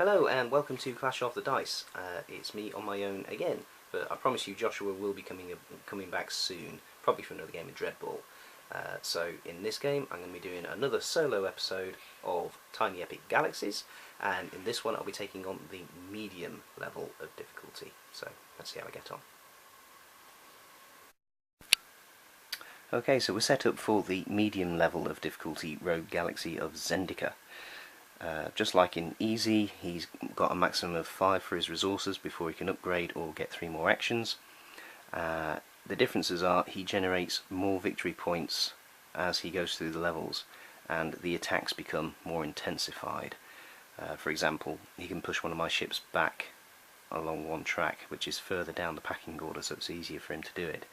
Hello and welcome to Clash of the Dice. It's me on my own again, but I promise you Joshua will be coming back soon, probably for another game of Dreadball. So in this game I'm going to be doing another solo episode of Tiny Epic Galaxies, and in this one I'll be taking on the medium level of difficulty. So let's see how I get on. Okay, so we're set up for the medium level of difficulty Rogue Galaxy of Zendika. Just like in Easy, he's got a maximum of 5 for his resources before he can upgrade or get 3 more actions. The differences are he generates more victory points as he goes through the levels, and the attacks become more intensified. For example, he can push one of my ships back along one track, which is further down the packing order, so it's easier for him to do it.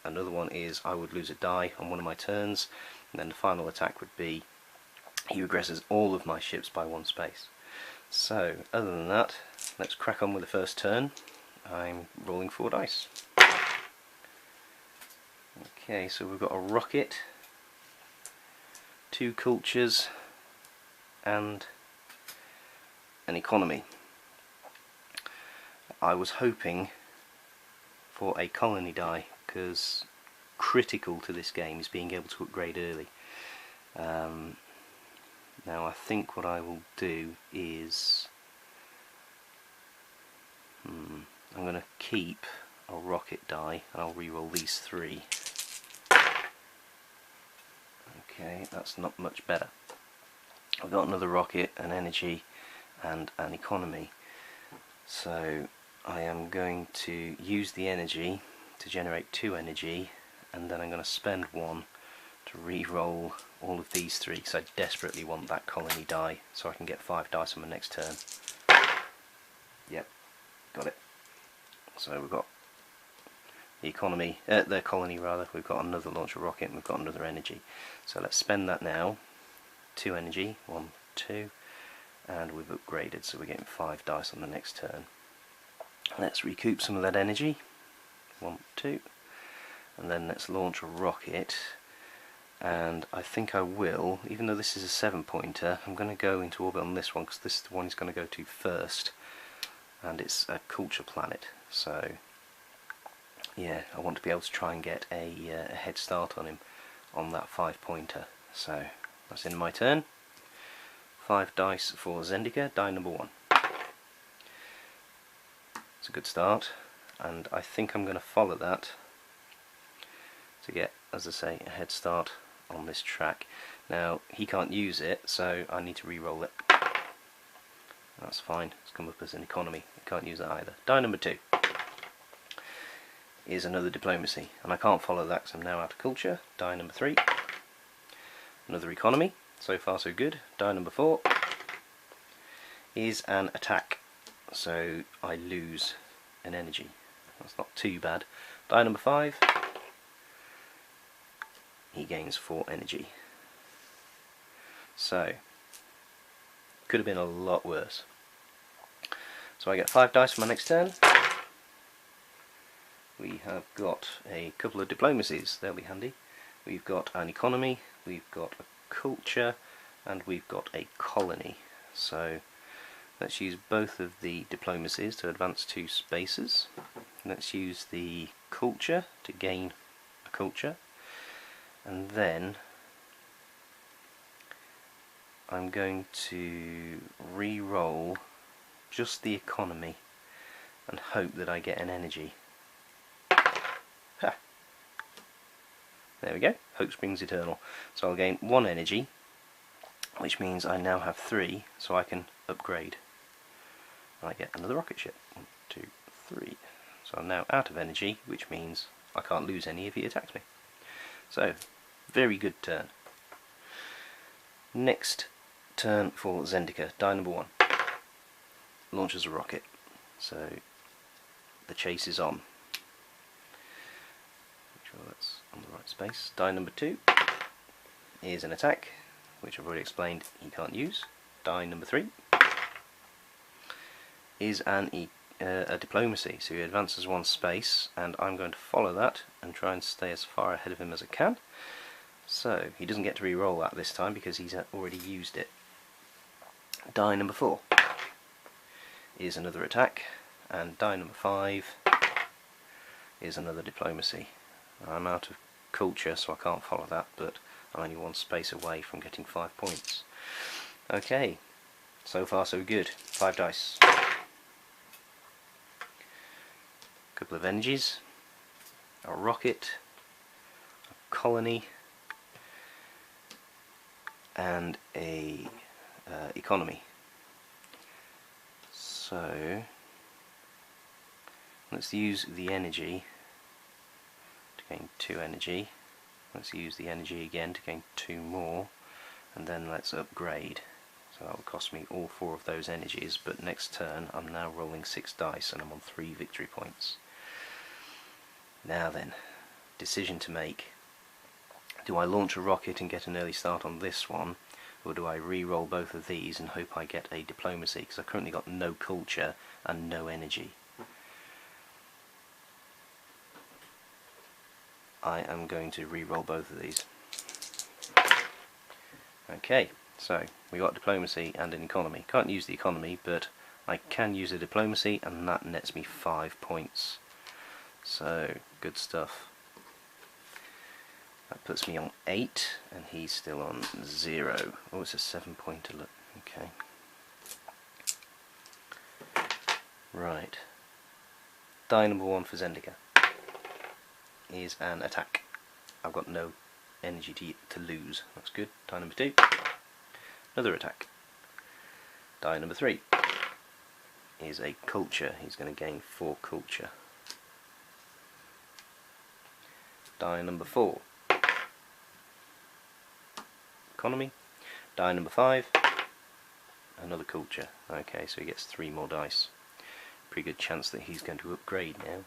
Another one is I would lose a die on one of my turns, and then the final attack would be he regresses all of my ships by 1 space. So, other than that, let's crack on with the first turn. I'm rolling 4 dice. Okay, so we've got a rocket, 2 cultures, and an economy. I was hoping for a colony die, because critical to this game is being able to upgrade early. Now I think what I will do is I'm going to keep a rocket die and I'll reroll these 3. Okay, that's not much better. I've got another rocket, an energy and an economy. So I am going to use the energy to generate 2 energy, and then I'm going to spend 1 to re-roll all of these 3 because I desperately want that colony die so I can get 5 dice on my next turn. Yep, got it. So we've got the economy, the colony rather, we've got another launcher rocket and we've got another energy. So let's spend that now. 2 energy, 1, 2, and we've upgraded, so we're getting 5 dice on the next turn. Let's recoup some of that energy. 1, 2, and then let's launch a rocket. And I think I will, even though this is a 7-pointer, I'm going to go into orbit on this one because this is the one he's going to go to first, and it's a culture planet. So yeah, I want to be able to try and get a head start on him on that 5-pointer. So that's in my turn. 5 dice for Zendika, die number 1. It's a good start, and I think I'm going to follow that to get, as I say, a head start on this track. Now he can't use it, so I need to re-roll it. That's fine, it's come up as an economy, I can't use that either. Die number 2 is another diplomacy, and I can't follow that because I'm now out of culture. Die number 3, another economy, so far so good. Die number 4 is an attack, so I lose an energy. That's not too bad. Die number 5, he gains 4 energy. So, could have been a lot worse. So I get 5 dice for my next turn. We have got a couple of diplomacies, they'll be handy. We've got an economy, we've got a culture, and we've got a colony. So let's use both of the diplomacies to advance 2 spaces. Let's use the culture to gain a culture. And then I'm going to re-roll just the economy and hope that I get an energy. Ha! There we go, hope springs eternal. So I'll gain 1 energy, which means I now have 3, so I can upgrade. And I get another rocket ship. 1, 2, 3. So I'm now out of energy, which means I can't lose any if he attacks me. So, very good turn. Next turn for Zendika, die number 1. Launches a rocket, so the chase is on. Make sure that's on the right space. Die number 2 is an attack, which I've already explained he can't use. Die number 3 is a diplomacy, so he advances 1 space, and I'm going to follow that and try and stay as far ahead of him as I can. So he doesn't get to re-roll that this time because he's already used it. Die number 4 is another attack, and die number 5 is another diplomacy. I'm out of culture, so I can't follow that, but I'm only one space away from getting 5 points. Okay, so far so good. 5 dice. Couple of energies, a rocket, a colony, and a economy. So let's use the energy to gain 2 energy. Let's use the energy again to gain 2 more, and then let's upgrade. So that will cost me all 4 of those energies, but next turn I'm now rolling 6 dice and I'm on 3 victory points. Now then, decision to make. Do I launch a rocket and get an early start on this one, or do I re-roll both of these and hope I get a diplomacy, because I've currently got no culture and no energy? I am going to re-roll both of these. Okay, so we got diplomacy and an economy. Can't use the economy, but I can use a diplomacy, and that nets me 5 points. So, good stuff. That puts me on 8, and he's still on 0. Oh, it's a 7-pointer, look. Okay. Right. Die number 1 for Zendika is an attack. I've got no energy to lose. That's good. Die number 2. Another attack. Die number 3 is a culture. He's going to gain 4 culture. Die number 4. Economy. Die number 5. Another culture. Okay, so he gets 3 more dice. Pretty good chance that he's going to upgrade now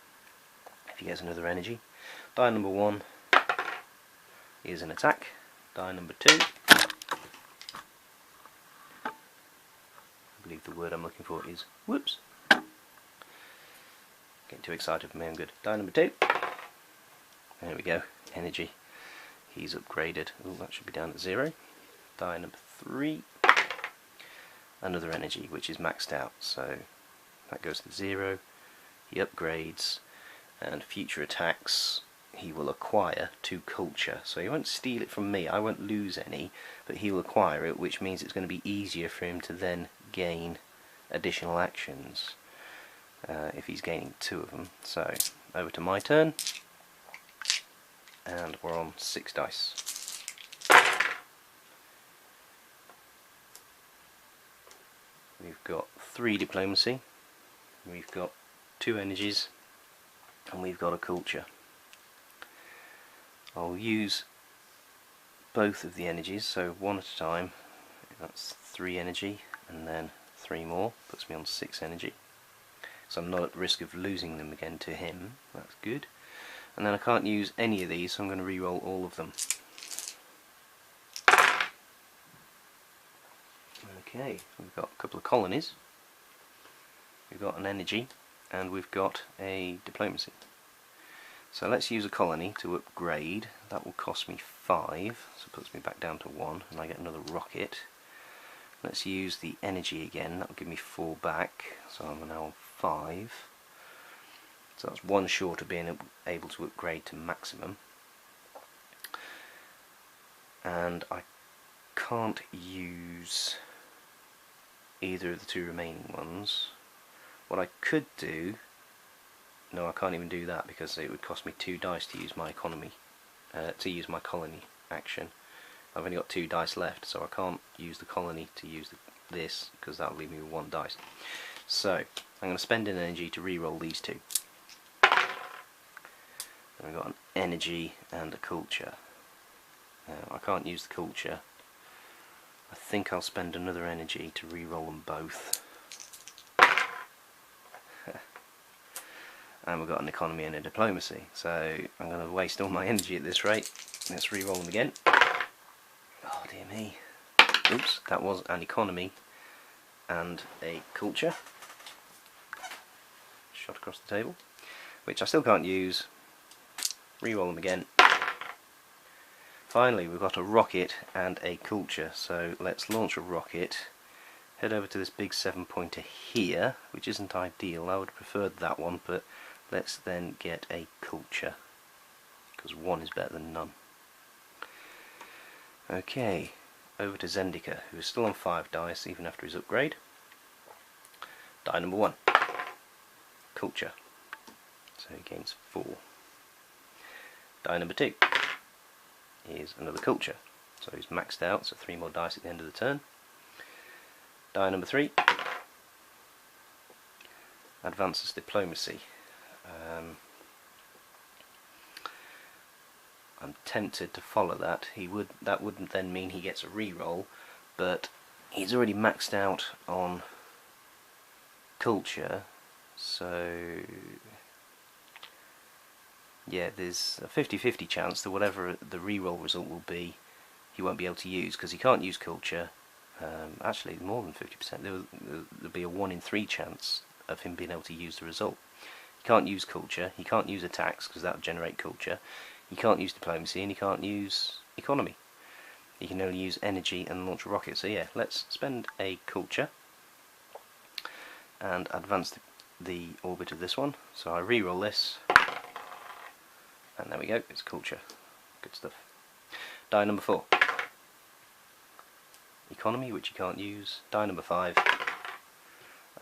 if he gets another energy. Die number 1 is an attack. Die number 2. I believe the word I'm looking for is whoops. Getting too excited for my own good. Die number 2. There we go. Energy. He's upgraded. Oh, that should be down at 0. Die number 3. Another energy, which is maxed out. So that goes to 0. He upgrades, and future attacks he will acquire 2 culture. So he won't steal it from me. I won't lose any, but he'll acquire it, which means it's going to be easier for him to then gain additional actions if he's gaining 2 of them. So over to my turn. And we're on 6 dice. We've got 3 diplomacy, we've got 2 energies, and we've got a culture. I'll use both of the energies, so 1 at a time. That's 3 energy, and then 3 more, puts me on 6 energy. So I'm not at risk of losing them again to him, that's good. And then I can't use any of these, so I'm going to re-roll all of them. Okay, we've got a couple of colonies, we've got an energy, and we've got a diplomacy. So let's use a colony to upgrade. That will cost me 5, so it puts me back down to 1, and I get another rocket. Let's use the energy again, that will give me 4 back, so I'm now on 5. So that's 1 short of being able to upgrade to maximum. And I can't use either of the 2 remaining ones. What I could do, no, I can't even do that because it would cost me 2 dice to use my economy, to use my colony action. I've only got 2 dice left, so I can't use the colony to use this because that will leave me with 1 dice. So I'm going to spend an energy to re-roll these 2. We've got an energy and a culture. Now I can't use the culture. I think I'll spend another energy to re-roll them both. And we've got an economy and a diplomacy, so I'm going to waste all my energy at this rate. Let's re-roll them again. Oh dear me. Oops, that was an economy and a culture. Shot across the table, which I still can't use. Re-roll them again. Finally, we've got a rocket and a culture, so let's launch a rocket, head over to this big 7-pointer here, which isn't ideal. I would have preferred that one, but let's then get a culture, because 1 is better than none. Okay, over to Zendika, who is still on 5 dice even after his upgrade. Die number 1, culture, so he gains 4. Die number 2 is another culture, so he's maxed out, so 3 more dice at the end of the turn. Die number 3 advances diplomacy. I'm tempted to follow that. That wouldn't then mean he gets a reroll, but he's already maxed out on culture, so yeah, there's a 50-50 chance that whatever the reroll result will be, he won't be able to use, because he can't use culture. Actually, more than 50%. There'll be a 1 in 3 chance of him being able to use the result. He can't use culture, he can't use attacks, because that would generate culture. He can't use diplomacy, and he can't use economy. He can only use energy and launch a rocket. So yeah, let's spend a culture and advance the orbit of this one. So I re-roll this, and there we go, it's culture. Good stuff. Die number 4. Economy, which you can't use. Die number 5.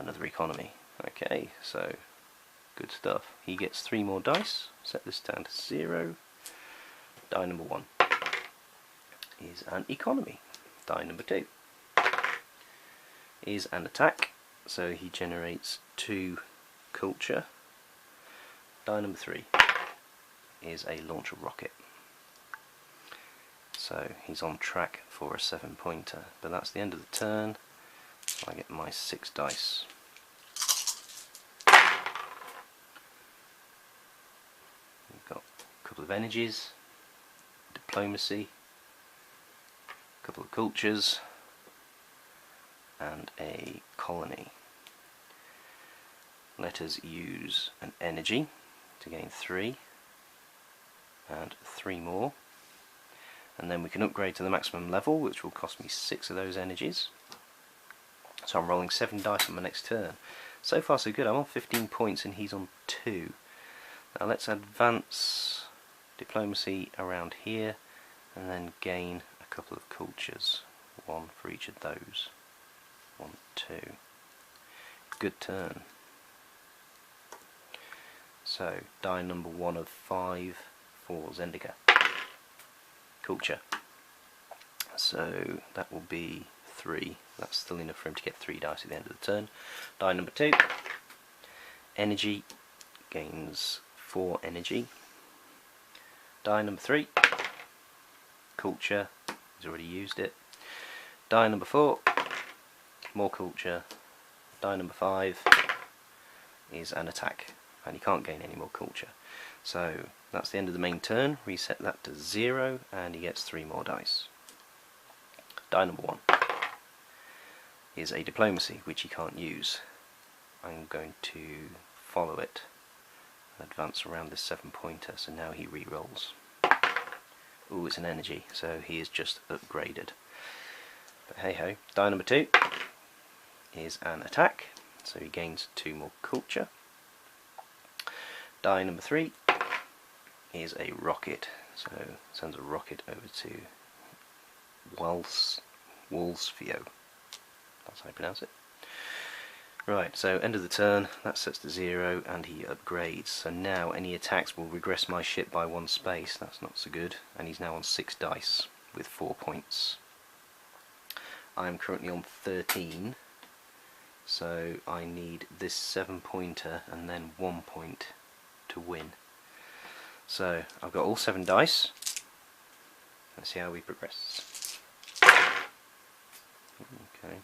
Another economy. Okay, so good stuff. He gets 3 more dice. Set this down to 0. Die number 1 is an economy. Die number 2 is an attack, so he generates 2 culture. Die number 3 is a launch a rocket. So he's on track for a 7-pointer, but that's the end of the turn, so I get my 6 dice. We've got a couple of energies, diplomacy, a couple of cultures, and a colony. Let us use an energy to gain 3, and 3 more, and then we can upgrade to the maximum level, which will cost me 6 of those energies. So I'm rolling 7 dice on my next turn. So far so good. I'm on 15 points and he's on 2. Now let's advance diplomacy around here and then gain a couple of cultures. 1 for each of those. 1, 2. Good turn. So die number 1 of 5 for Zendika. Culture. So that will be 3. That's still enough for him to get 3 dice at the end of the turn. Die number 2. Energy. Gains 4 energy. Die number 3. Culture. He's already used it. Die number 4. More culture. Die number 5 is an attack, and he can't gain any more culture. So that's the end of the main turn. Reset that to 0 and he gets 3 more dice. Die number 1 is a diplomacy, which he can't use. I'm going to follow it and advance around this 7-pointer, so now he re-rolls. Ooh, it's an energy, so he is just upgraded. But hey ho. Die number 2 is an attack, so he gains 2 more culture. Die number 3 is a rocket, so sends a rocket over to Wolfsfio. That's how you pronounce it. Right, so end of the turn, that sets to 0 and he upgrades. So now any attacks will regress my ship by 1 space. That's not so good. And he's now on 6 dice with 4 points. I am currently on 13, so I need this 7-pointer and then 1 point to win. So I've got all 7 dice. Let's see how we progress. Okay.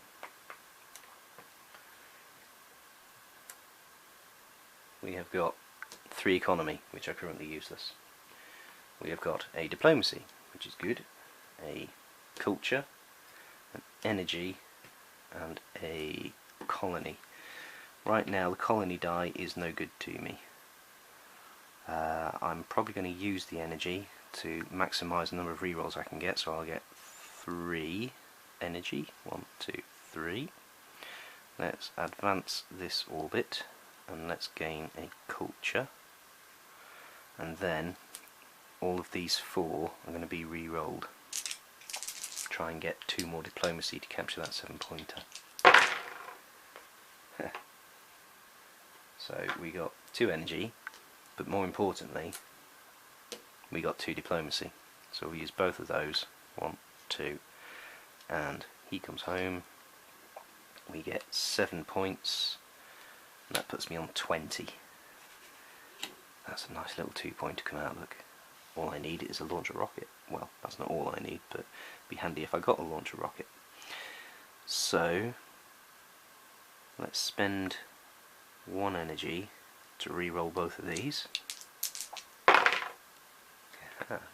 We have got 3 economy, which are currently useless. We have got a diplomacy, which is good, a culture, an energy, and a colony. Right now the colony die is no good to me. I'm probably going to use the energy to maximise the number of rerolls I can get, so I'll get 3 energy. 1, 2, 3. let's advance this orbit and let's gain a culture, and then all of these 4 are going to be re-rolled. Try and get 2 more diplomacy to capture that 7-pointer. So we got 2 energy, but more importantly we got 2 diplomacy, so we'll use both of those. 1, 2, and he comes home. We get 7 points, and that puts me on 20. That's a nice little 2-point to come out. Look, all I need is a launcher rocket. Well, that's not all I need, but it'd be handy if I got a launcher rocket. So let's spend 1 energy to re-roll both of these.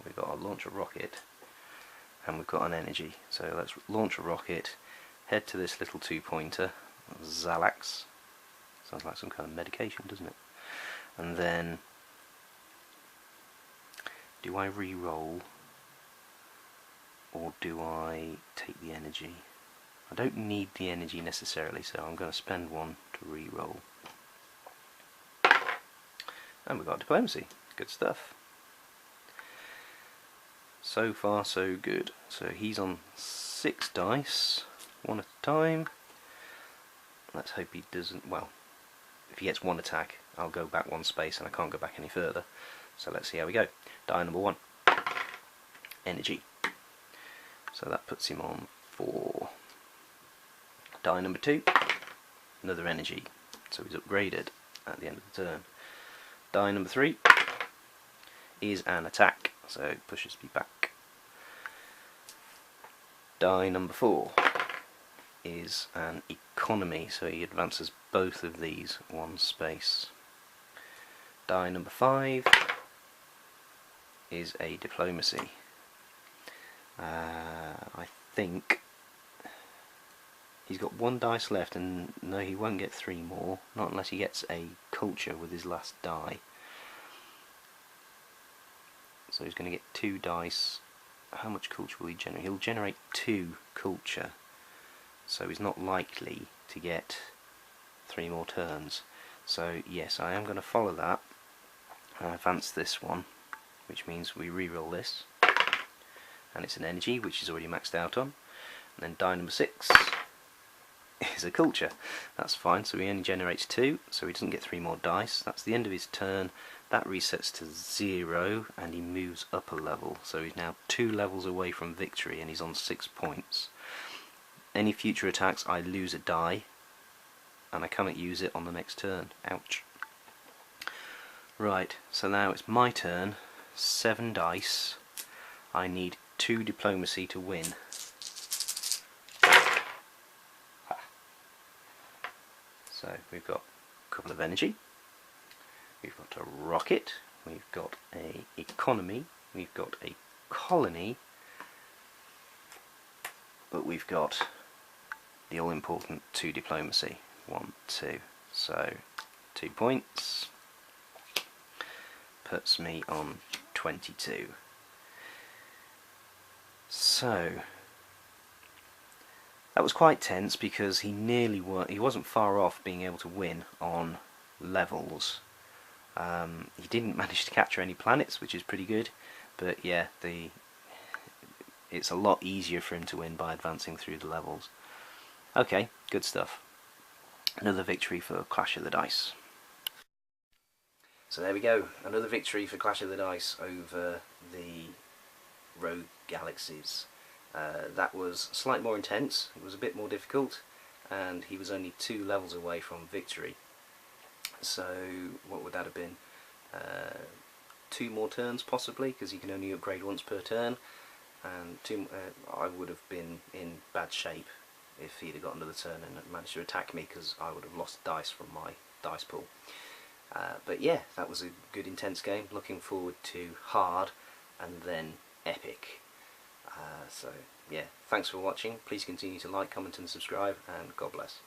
We've got a launcher rocket and we've got an energy, so let's launch a rocket, head to this little 2-pointer, Galaxies. Sounds like some kind of medication, doesn't it? And then, do I re-roll or do I take the energy? I don't need the energy necessarily, so I'm going to spend 1 to re-roll. And we've got diplomacy. Good stuff. So far so good. So he's on 6 dice, 1 at a time. Let's hope he doesn't, well, if he gets 1 attack I'll go back 1 space and I can't go back any further. So let's see how we go. Die number 1. Energy. So that puts him on 4. Die number 2. Another energy. So he's upgraded at the end of the turn. Die number 3 is an attack, so it pushes me back. Die number 4 is an economy, so he advances both of these 1 space. Die number 5 is a diplomacy. I think he's got 1 dice left, and no, he won't get 3 more, not unless he gets a culture with his last die. So he's going to get 2 dice. How much culture will he generate? He'll generate 2 culture, so he's not likely to get 3 more turns. So yes, I am going to follow that and advance this one, which means we re-roll this, and it's an energy which is already maxed out on. And then die number 6 is a culture. That's fine, so he only generates 2, so he doesn't get 3 more dice. That's the end of his turn. That resets to 0 and he moves up a level, so he's now 2 levels away from victory and he's on 6 points. Any future attacks I lose a die and I cannot use it on the next turn. Ouch. Right, so now it's my turn. 7 dice. I need 2 diplomacy to win. So we've got a couple of energy, we've got a rocket, we've got a economy, we've got a colony, but we've got the all-important 2 diplomacy. 1, 2. So 2 points puts me on 22. So that was quite tense because he wasn't far off being able to win on levels. He didn't manage to capture any planets, which is pretty good, but yeah, it's a lot easier for him to win by advancing through the levels. Okay, good stuff. Another victory for Clash of the Dice. So there we go, another victory for Clash of the Dice over the Rogue Galaxies. That was slightly more intense, it was a bit more difficult, and he was only 2 levels away from victory. So what would that have been? 2 more turns possibly, because you can only upgrade once per turn, and I would have been in bad shape if he'd have got another turn and managed to attack me, because I would have lost dice from my dice pool. But yeah, that was a good intense game. Looking forward to hard and then epic. So yeah, thanks for watching. Please continue to like, comment and subscribe, and God bless.